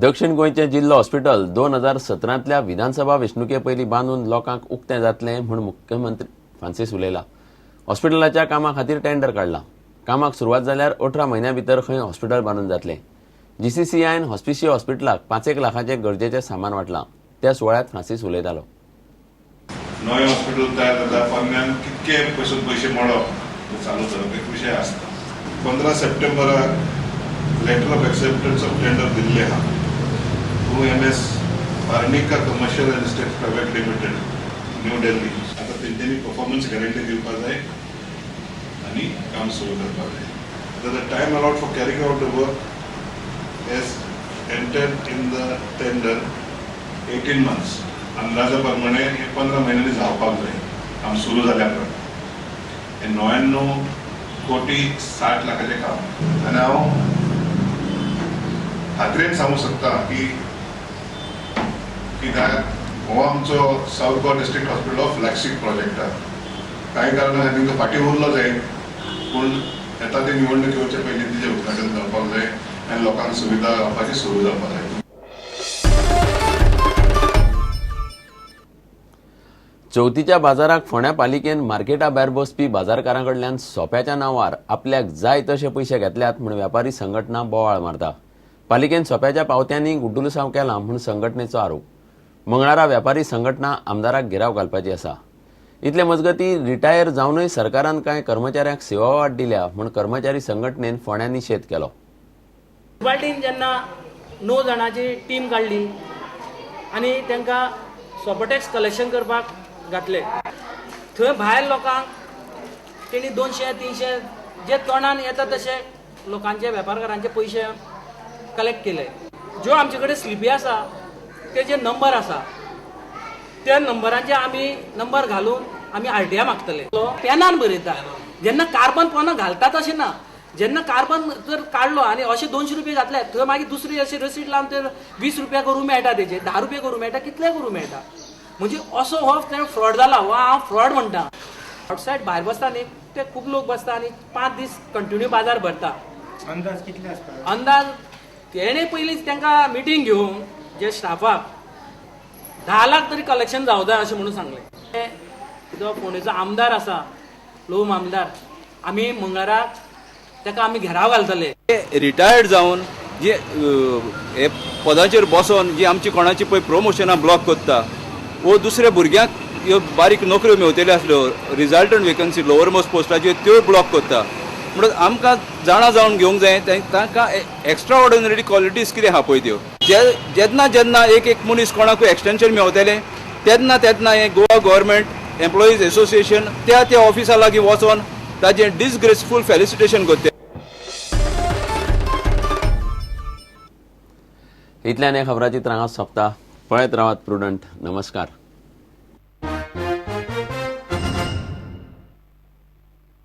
दक्षिण गोंयचें जिल्लो हॉस्पिटल 2017तल्या विधानसभा वेंचणुके पयलीं बांदून लोकांक उक्तें जातलें म्हूण मुख्यमंत्री फ्रांसीस उलयला. हॉस्पिटलाच्या कामा खातीर टेंडर काडलां. कामाक सुरवात जाल्यार 18 म्हयन्यां भितर खंय हॉस्पिटल बांदून जातलें. जीसीसीआयन हॉस्पिशियो हॉस्पिटलाक 5 लाखांचें गरजेचें सामान वाटलां. त्या सुवाळ्यात फ्रांसीस उलयतालो. नवे हॉस्पिटल तयार जाता पोरन्यान कितके पयशे मोडप तो चालू करप एक विशय आसता. 15 सप्टेंबराक letter of acceptance of tender दिल्ले आहा. MS Varnika commercial and estate private limited new Delhi. आता तेंच्यांनी परफॉर्मन्स गॅरंटी दिवपाक जाय आनी काम सुरू करपाक जाय. The time allowed for carrying out the work as entered in the tender 18 months. अंदाजा प्रमाणे हे 15 महिन्यांनी जावपाक जाय काम सुरू जाल्या प्रमाणे. हे 99 कोटी 60 लाखाचें काम. आनी हांव खात्रेन सांगूंक सोदता की हो आमचो south Goa district hospital of flagship project आहा. कांय कारणान तांकां फाटीं उरलो जाय पूण येता ते निवडणूक येवचे पयलीं तिचें उद्घाटन जावपाक जाय आनी लोकांक सुविधा गावपाची सुरू जावपाक जाय. चवथीच्या बाजाराक फोंड्या पालिकेन मार्केटा भायर बसपी बाजारकारांकडल्यान सोप्याच्या नांवार आपल्याक जाय तशे पयशे घेतल्यात म्हूण वेपारी संघटना बोवाळ मारता. पालिकेन सोप्याच्या पावत्यांनी गुड्डलुसांव केला म्हूण संघटनेचो आरोप. मंगळारा वेपारी संघटना आमदाराक घेराव घालपाची आसा. इतले मजगती रिटायर जावनय सरकारान कांय कर्मचाऱ्यांक सेवा वाट दिल्या म्हूण कर्मचारी संघटनेन फोंड्या निशेध केलो. मुन्सिपाल्टीन जेन्ना 9 जाणांची टीम काडली आनी तांकां सोपटॅक्स कलेक्शन करपाक घातले, थंय भायर लोकांक तेणी 200-300 जे तोंडान येता तशे लोकांचे वेपारकारांचे पयशे कलेक्ट केले. ज्यो आमचे कडेन स्लिपी आसा तेजे नंबर आसा, त्या नंबरांचे आमी नंबर घालून आमी RTI मागतले. पेनान बरयता. जेन्ना कार्बन पोनां घालता तशें ना. जेन्ना कार्बन जर काडलो आनी अशे 200 रुपया घातले थंय मागीर दुसरी अशी रसीद लावन तर 20 रुपया करूं मेळटा, तेजे 10 रुपया करूं मेळटा, कितले करूं मेळटा. म्हणजे असो हो फ्रॉड जाला. हो हांव फ्रॉड म्हणटा. आउटसायड भायर बसता न्ही ते खूब लोक बसता आनी 5 दीस कंटिन्यू बाजार भरता. अंदाज कितले आसता? अंदाज तेणे पयलींच तांकां मिटींग घेवन जे स्टाफाक 10 लाख तरी कलेक्शन जावं जाय अशें म्हणून सांगलें. जो फोंडेचो आमदार आसा, लोम आमदार, आमी मंगळाराक ताका आमी घेराव घालतले. रिटायर्ड जावन जे हे पदाचेर बसोन जी आमची कोणाची पळय प्रमोशनां ब्लॉक करता वो दुसऱ्या भुरग्यांक ह्यो बारीक नोकऱ्यो मेवतल्यो आसल्यो रिजल्टंट वेकन्सी लोवर मोस्ट पोस्टाच्यो त्यो ब्लॉक करता. म्हणून आमकां जाणा जावन घेवंक जाय तांकां एक्स्ट्रा ऑर्डिनरी क्वॉलिटीज कितें आहा पळय त्यो. जेन्ना जेन्ना एक मनीस कोणाकूय एक्सटेंशन मेवतलें तेन्ना हें गोवा गव्हर्मेंट एम्प्लॉईज एसोसिएशन त्या ऑफिसा लागीं वचोन ताजें डिसग्रेसफूल फेलिसिटेशन करता. इतल्यान हे खबराची त्रास सोंपता. पळयत रावात प्रुडंट. नमस्कार.